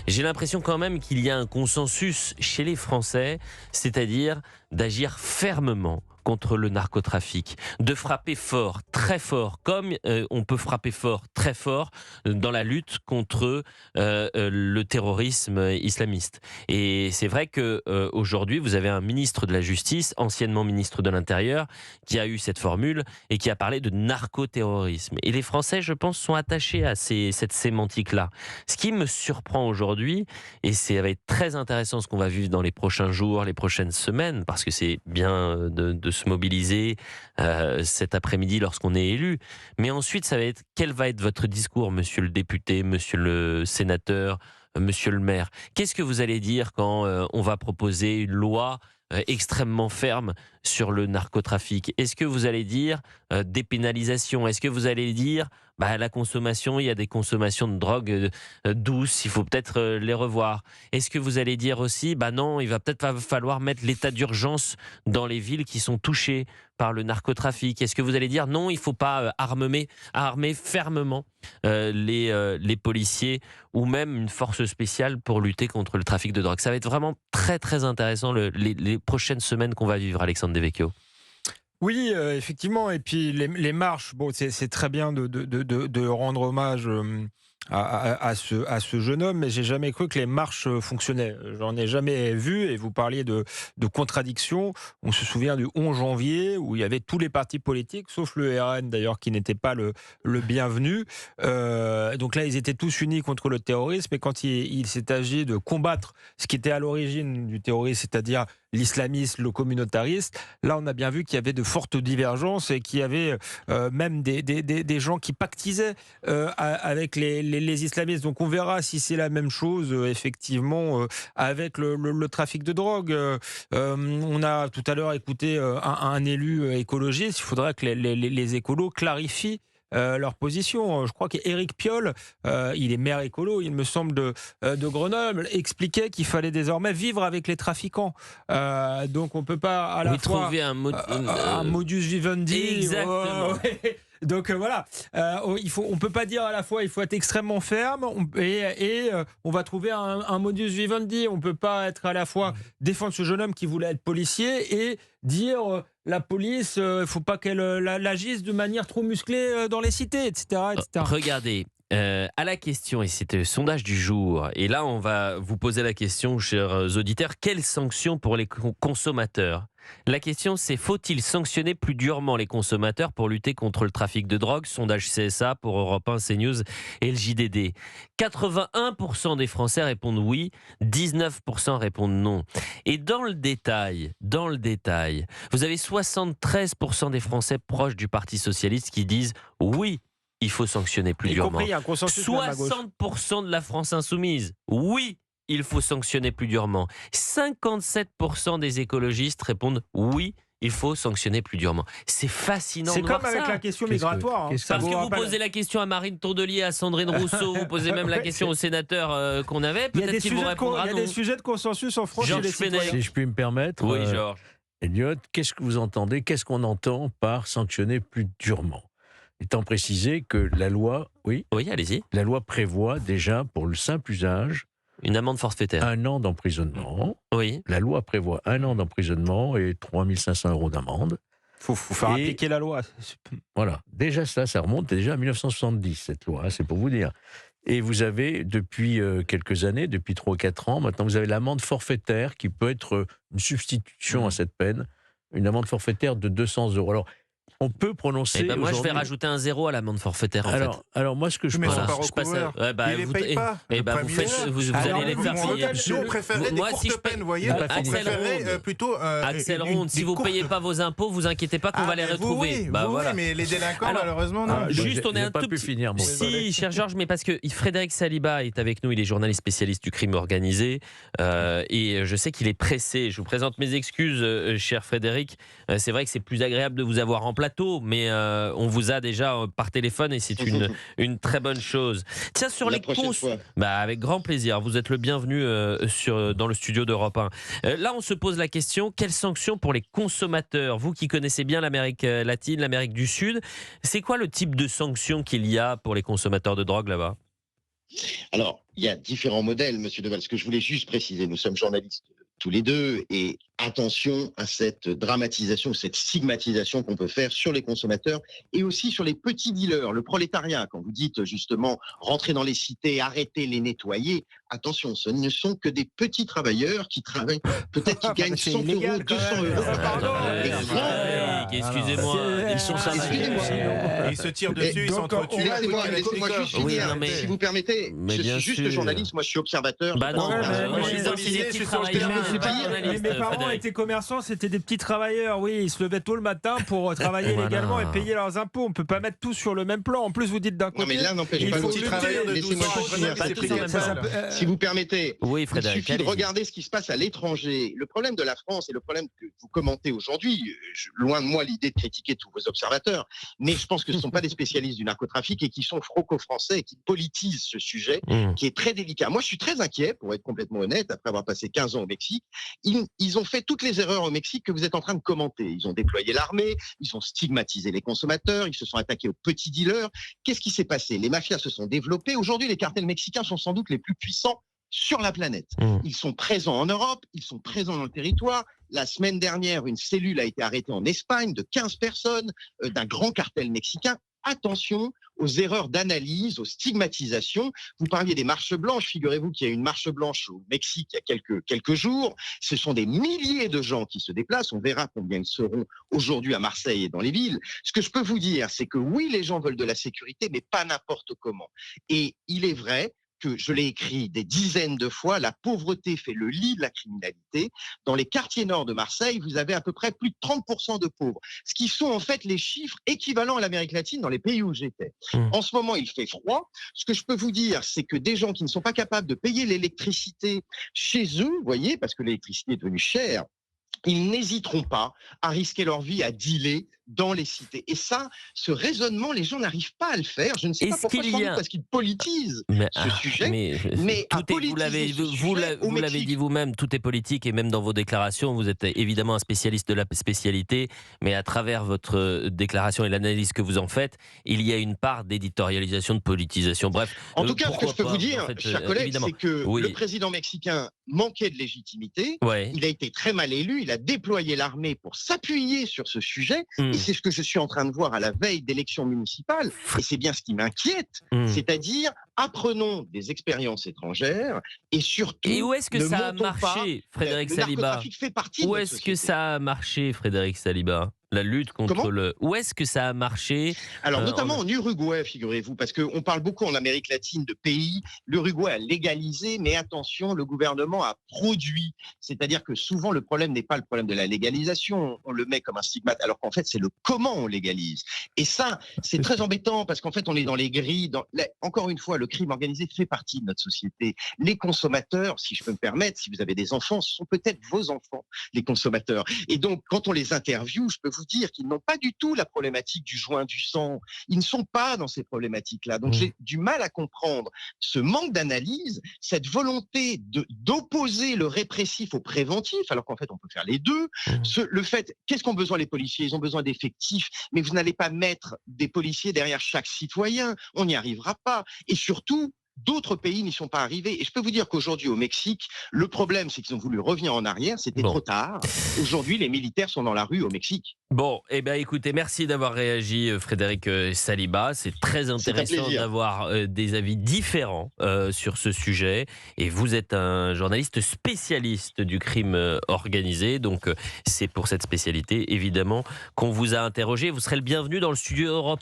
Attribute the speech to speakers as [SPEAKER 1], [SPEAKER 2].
[SPEAKER 1] J'ai l'impression quand même qu'il y a un consensus chez les Français, c'est-à-dire d'agir fermement contre le narcotrafic, de frapper fort, très fort, comme on peut frapper fort, très fort dans la lutte contre le terrorisme islamiste. Et c'est vrai que aujourd'hui, vous avez un ministre de la Justice, anciennement ministre de l'Intérieur, qui a eu cette formule et qui a parlé de narcoterrorisme. Et les Français, je pense, sont attachés à cette sémantique-là. Ce qui me surprend aujourd'hui, et ça va être très intéressant ce qu'on va vivre dans les prochains jours, les prochaines semaines, parce que c'est bien de se mobiliser cet après-midi lorsqu'on est élu. Mais ensuite, ça va être quel va être votre discours, monsieur le député, monsieur le sénateur, monsieur le maire. Qu'est-ce que vous allez dire quand on va proposer une loi extrêmement ferme sur le narcotrafic? Est-ce que vous allez dire dépénalisation? Est-ce que vous allez dire la consommation, il y a des consommations de drogue douces, il faut peut-être les revoir? Est-ce que vous allez dire aussi non, il va peut-être falloir mettre l'état d'urgence dans les villes qui sont touchées par le narcotrafic? Est-ce que vous allez dire non, il ne faut pas armer fermement les policiers ou même une force spéciale pour lutter contre le trafic de drogue? Ça va être vraiment très très intéressant les prochaines semaines qu'on va vivre, Alexandre Devecchio.
[SPEAKER 2] Oui, effectivement. Et puis les marches, c'est très bien de rendre hommage à ce jeune homme, mais j'ai jamais cru que les marches fonctionnaient. J'en ai jamais vu. Et vous parliez de contradiction. On se souvient du 11 janvier où il y avait tous les partis politiques, sauf le RN d'ailleurs, qui n'était pas le bienvenu. Donc là, ils étaient tous unis contre le terrorisme. Et quand il s'est agi de combattre ce qui était à l'origine du terrorisme, c'est-à-dire l'islamisme, le communautarisme, là on a bien vu qu'il y avait de fortes divergences et qu'il y avait même des gens qui pactisaient avec les islamistes. Donc on verra si c'est la même chose effectivement avec le trafic de drogue. On a tout à l'heure écouté un élu écologiste. Il faudrait que les écolos clarifient leur position. Je crois qu'Éric Piolle, il est maire écolo, il me semble, de Grenoble, expliquait qu'il fallait désormais vivre avec les trafiquants. Donc on ne peut pas à la fois
[SPEAKER 1] trouver un
[SPEAKER 2] modus vivendi.
[SPEAKER 1] Exactement.
[SPEAKER 2] Donc voilà, on peut pas dire à la fois il faut être extrêmement ferme et on va trouver un modus vivendi. On peut pas être à la fois défendre ce jeune homme qui voulait être policier et dire la police, il faut pas qu'elle agisse de manière trop musclée dans les cités, etc.
[SPEAKER 1] Regardez. À la question, et c'était le sondage du jour, et là on va vous poser la question, chers auditeurs, quelles sanctions pour les consommateurs? La question c'est, faut-il sanctionner plus durement les consommateurs pour lutter contre le trafic de drogue? Sondage CSA pour Europe 1, CNews et le JDD. 81% des Français répondent oui, 19% répondent non. Et dans le détail, vous avez 73% des Français proches du Parti Socialiste qui disent oui, il faut sanctionner plus durement.
[SPEAKER 2] Compris, un consensus même à gauche.
[SPEAKER 1] 60% de la France insoumise, oui, il faut sanctionner plus durement. 57% des écologistes répondent oui, il faut sanctionner plus durement. C'est fascinant.
[SPEAKER 2] C'est
[SPEAKER 1] de
[SPEAKER 2] comme
[SPEAKER 1] voir
[SPEAKER 2] avec
[SPEAKER 1] ça.
[SPEAKER 2] la question migratoire.
[SPEAKER 1] Parce que vous posez la question à Marine Tondelier, à Sandrine Rousseau, vous posez même la question au sénateur qu'on avait. Peut-être qu'il vous répondra non.
[SPEAKER 2] Il y a des sujets de consensus en France.
[SPEAKER 1] Georges Fenech.
[SPEAKER 3] Si je puis me permettre,
[SPEAKER 1] oui, Georges.
[SPEAKER 3] Elliot, qu'est-ce que vous entendez? Qu'est-ce qu'on entend par sanctionner plus durement? Étant précisé que la loi,
[SPEAKER 1] oui, allez-y.
[SPEAKER 3] La loi prévoit déjà pour le simple usage
[SPEAKER 1] une amende forfaitaire.
[SPEAKER 3] 1 an d'emprisonnement.
[SPEAKER 1] Oui.
[SPEAKER 3] La loi prévoit 1 an d'emprisonnement et 3 500 € d'amende.
[SPEAKER 2] Faut faire appliquer la loi.
[SPEAKER 3] Voilà. Déjà ça remonte déjà à 1970, cette loi, c'est pour vous dire. Et vous avez, depuis quelques années, depuis 3 ou 4 ans, maintenant vous avez l'amende forfaitaire qui peut être une substitution à cette peine, une amende forfaitaire de 200 €. Alors, on peut prononcer.
[SPEAKER 1] Moi, je vais rajouter un 0 à l'amende forfaitaire.
[SPEAKER 3] Alors, moi, ce que je
[SPEAKER 4] mais
[SPEAKER 3] pense.
[SPEAKER 4] ils sont pas recouverts. Ils les payent pas.
[SPEAKER 1] Vous allez les faire payer.
[SPEAKER 4] Nous, on préférait des courtes peines, vous voyez. On préférait plutôt.
[SPEAKER 1] Axel Ronde, si vous ne payez pas vos impôts, vous inquiétez pas qu'on va les retrouver.
[SPEAKER 4] Oui, mais les délinquants, malheureusement, non.
[SPEAKER 1] Juste, on est un
[SPEAKER 3] tout
[SPEAKER 1] tout
[SPEAKER 3] petit. Finir, bon.
[SPEAKER 1] Si, cher Georges, mais parce que Frédéric Saliba est avec nous, il est journaliste spécialiste du crime organisé, et je sais qu'il est pressé. Je vous présente mes excuses, cher Frédéric. C'est vrai que c'est plus agréable de vous avoir en plateau, mais on vous a déjà par téléphone et c'est une très bonne chose. Tiens, sur les avec grand plaisir. Vous êtes le bienvenu dans le studio d'Europe 1. Là, on se pose la question, quelles sanctions pour les consommateurs? Vous qui connaissez bien l'Amérique latine, l'Amérique du Sud, c'est quoi le type de sanctions qu'il y a pour les consommateurs de drogue là-bas?
[SPEAKER 5] Alors, il y a différents modèles, Monsieur Deval. Ce que je voulais juste préciser, nous sommes journalistes tous les deux, et attention à cette dramatisation, cette stigmatisation qu'on peut faire sur les consommateurs et aussi sur les petits dealers, le prolétariat. Quand vous dites justement rentrer dans les cités, arrêter les nettoyer, attention, ce ne sont que des petits travailleurs qui travaillent, peut-être qui gagnent 100 euros, 200 euros.
[SPEAKER 1] Excusez-moi,
[SPEAKER 3] ils sont salariés.
[SPEAKER 4] Et ils se tirent dessus, ils s'entretuent.
[SPEAKER 5] Laissez-moi juste finir, si vous permettez. Je suis juste journaliste, moi je suis observateur.
[SPEAKER 1] Bah non,
[SPEAKER 2] mes parents étaient commerçants, c'était des petits travailleurs, oui, ils se levaient tôt le matin pour travailler légalement et payer leurs impôts. On ne peut pas mettre tout sur le même plan. En plus, vous dites d'un côté.
[SPEAKER 5] Non, mais là, n'empêche pas le petit travailleur de 12 ans. Si vous permettez, il suffit de regarder ce qui se passe à l'étranger. Le problème de la France et le problème que vous commentez aujourd'hui, loin de moi l'idée de critiquer tous vos observateurs, mais je pense que ce ne sont pas des spécialistes du narcotrafic et qui sont franco-français et qui politisent ce sujet qui est très délicat. Moi, je suis très inquiet, pour être complètement honnête, après avoir passé 15 ans au Mexique. Ils ont fait toutes les erreurs au Mexique que vous êtes en train de commenter. Ils ont déployé l'armée, ils ont stigmatisé les consommateurs, ils se sont attaqués aux petits dealers. Qu'est-ce qui s'est passé? Les mafias se sont développées. Aujourd'hui, les cartels mexicains sont sans doute les plus puissants sur la planète. Ils sont présents en Europe, ils sont présents dans le territoire. La semaine dernière, une cellule a été arrêtée en Espagne de 15 personnes d'un grand cartel mexicain. Attention aux erreurs d'analyse, aux stigmatisations. Vous parliez des marches blanches. Figurez-vous qu'il y a une marche blanche au Mexique il y a quelques jours. Ce sont des milliers de gens qui se déplacent. On verra combien ils seront aujourd'hui à Marseille et dans les villes. Ce que je peux vous dire, c'est que oui, les gens veulent de la sécurité, mais pas n'importe comment. Et il est vrai que je l'ai écrit des dizaines de fois, la pauvreté fait le lit de la criminalité. Dans les quartiers nord de Marseille, vous avez à peu près plus de 30% de pauvres, ce qui sont en fait les chiffres équivalents à l'Amérique latine dans les pays où j'étais. En ce moment, il fait froid. Ce que je peux vous dire, c'est que des gens qui ne sont pas capables de payer l'électricité chez eux, vous voyez, parce que l'électricité est devenue chère, ils n'hésiteront pas à risquer leur vie à dealer dans les cités. Et ça, ce raisonnement, les gens n'arrivent pas à le faire. Je ne sais pas pourquoi, sans doute parce qu'ils politisent ce sujet. Mais
[SPEAKER 1] vous l'avez dit vous-même, tout est politique, et même dans vos déclarations, vous êtes évidemment un spécialiste de la spécialité, mais à travers votre déclaration et l'analyse que vous en faites, il y a une part d'éditorialisation, de politisation. Bref.
[SPEAKER 5] En tout cas, ce que je peux vous dire, chers collègues, c'est que le président mexicain manquait de légitimité. Il a été très mal élu. Il a déployé l'armée pour s'appuyer sur ce sujet. Et c'est ce que je suis en train de voir à la veille d'élections municipales. Et c'est bien ce qui m'inquiète. C'est-à-dire, apprenons des expériences étrangères et surtout.
[SPEAKER 1] Et où est-ce que ça a marché, Frédéric Saliba? Où est-ce que ça a marché, Frédéric Saliba? La lutte contre Où est-ce que ça a marché?
[SPEAKER 5] Alors, notamment en Uruguay, figurez-vous, parce qu'on parle beaucoup en Amérique latine de pays. L'Uruguay a légalisé, mais attention, le gouvernement a produit. C'est-à-dire que souvent, le problème n'est pas le problème de la légalisation. On le met comme un stigmate, alors qu'en fait, c'est le comment on légalise. Et ça, c'est très embêtant, parce qu'en fait, on est dans les grilles. Encore une fois, le crime organisé fait partie de notre société. Les consommateurs, si je peux me permettre, si vous avez des enfants, ce sont peut-être vos enfants, les consommateurs. Et donc, quand on les interviewe, je peux vous dire qu'ils n'ont pas du tout la problématique du joint du sang. Ils ne sont pas dans ces problématiques-là. Donc j'ai du mal à comprendre ce manque d'analyse, cette volonté d'opposer le répressif au préventif, alors qu'en fait on peut faire les deux. Le fait, qu'est-ce qu'ont besoin les policiers? Ils ont besoin d'effectifs, mais vous n'allez pas mettre des policiers derrière chaque citoyen. On n'y arrivera pas. Et surtout, d'autres pays n'y sont pas arrivés. Et je peux vous dire qu'aujourd'hui, au Mexique, le problème, c'est qu'ils ont voulu revenir en arrière. C'était trop tard. Aujourd'hui, les militaires sont dans la rue au Mexique.
[SPEAKER 1] Bon, eh bien, écoutez, merci d'avoir réagi, Frédéric Saliba. C'est très intéressant d'avoir des avis différents sur ce sujet. Et vous êtes un journaliste spécialiste du crime organisé. Donc, c'est pour cette spécialité, évidemment, qu'on vous a interrogé. Vous serez le bienvenu dans le studio Europe